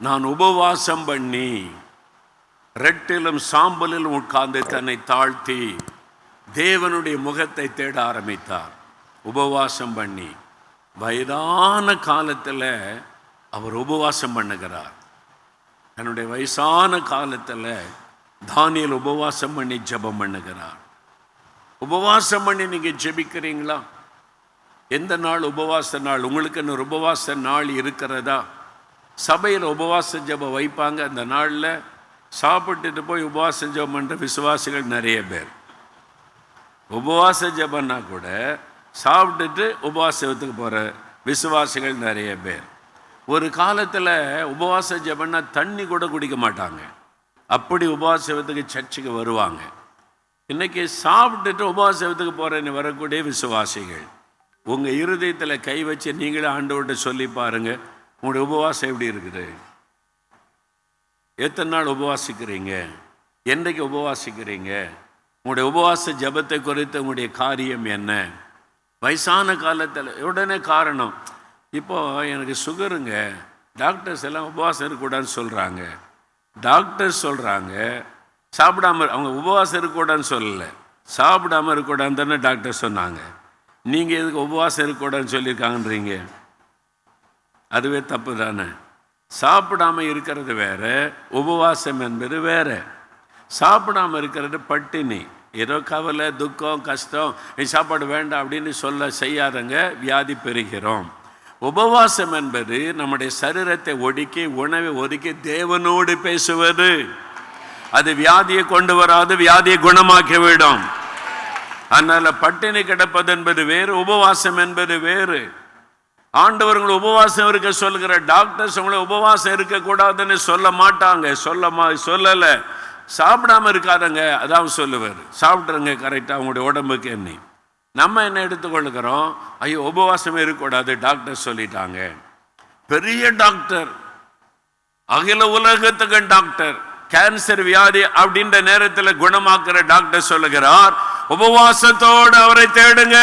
நான் உபவாசம் பண்ணி ரெட்டிலும் சாம்பலிலும் உட்கார்ந்து தன்னை தாழ்த்தி தேவனுடைய முகத்தை தேட ஆரம்பித்தார். உபவாசம் பண்ணி வயதான காலத்தில் அவர் உபவாசம் பண்ணுகிறார். தன்னுடைய வயசான காலத்தில் தானியேல் உபவாசம் பண்ணி ஜெபம் பண்ணுகிறார். உபவாசம் பண்ணி நீங்கள் ஜெபிக்கிறீங்களா? எந்த நாள் உபவாச நாள்? உங்களுக்கு என்ன உபவாச நாள் இருக்கிறதா? சபையில் உபவாச ஜெபம் வைப்பாங்க. அந்த நாளில் சாப்பிட்டுட்டு போய் உபவாச ஜெபம் பண்ணுற விசுவாசிகள் நிறைய பேர். உபவாச ஜெபம்னா கூட சாப்பிட்டுட்டு உபவாசத்துக்கு போகிற விசுவாசிகள் நிறைய பேர். ஒரு காலத்தில் உபவாச ஜெபம்னா தண்ணி கூட குடிக்க மாட்டாங்க. அப்படி உபவாசத்துக்கு சர்ச்சுக்கு வருவாங்க. இன்றைக்கி சாப்பிட்டுட்டு உபவாசத்துக்கு போகிறேன்னு வரக்கூடிய விசுவாசிகள். உங்கள் இருதயத்தில் கை வச்சு நீங்களே ஆண்டவர்கிட்ட சொல்லி பாருங்கள், உங்களுடைய உபவாசம் எப்படி இருக்குது? எத்தனை நாள் உபவாசிக்கிறீங்க? என்றைக்கு உபவாசிக்கிறீங்க? உங்களுடைய உபவாச ஜெபத்தை குறித்து உங்களுடைய காரியம் என்ன? வயசான காலத்தில் உடனே காரணம், இப்போது எனக்கு சுகருங்க, டாக்டர்ஸ் எல்லாம் உபவாசம் இருக்கக்கூடாதுன்னு சொல்கிறாங்க. டாக்டர் சொல்கிறாங்க சாப்பிடாம, அவங்க உபவாசம் இருக்கக்கூடாதுன்னு சொல்லலை, சாப்பிடாமல் இருக்கக்கூடாதுன்னு தானே டாக்டர் சொன்னாங்க. நீங்கள் எதுக்கு உபவாசம் இருக்கக்கூடாதுன்னு சொல்லியிருக்காங்கன்றீங்க? அதுவே தப்பு தானே. சாப்பிடாமல் இருக்கிறது வேறு, உபவாசம் என்பது வேறு. சாப்பிடாமல் இருக்கிறது பட்டினி, ஏதோ கவலை, துக்கம், கஷ்டம், சாப்பாடு வேண்டாம் அப்படின்னு சொல்ல செய்யாதங்க, வியாதி பெறுகிறோம். உபவாசம் என்பது நம்முடைய சரீரத்தை ஒடுக்கி, உணவை ஒதுக்கி தேவனோடு பேசுவது. அது வியாதியை கொண்டு வராது, வியாதியை குணமாக்கிவிடும். அதனால் பட்டினி கிடப்பது என்பது வேறு, உபவாசம் என்பது வேறு. ஆண்டவர் உங்களை உபவாசம் இருக்க சொல்கிற டாக்டர்ஸ் உங்களை உபவாசம் இருக்கக்கூடாதுன்னு சொல்ல மாட்டாங்க. சொல்லலை. சாப்பிடாமல் இருக்காதங்க அதான் சொல்லுவார். சாப்பிட்றங்க கரெக்டாக அவங்களுடைய உடம்புக்கு என்ன. நம்ம என்ன எடுத்துக்கொள்ளுக்கிறோம், ஐயோ உபவாசமே இருக்கக்கூடாது டாக்டர் சொல்லிட்டாங்க. பெரிய டாக்டர், அகில உலகத்துக்கு டாக்டர், கேன்சர் வியாதி அப்படின்ற நேரத்தில் குணமாக்குற டாக்டர் சொல்லுகிறார், உபவாசத்தோடு அவரை தேடுங்க.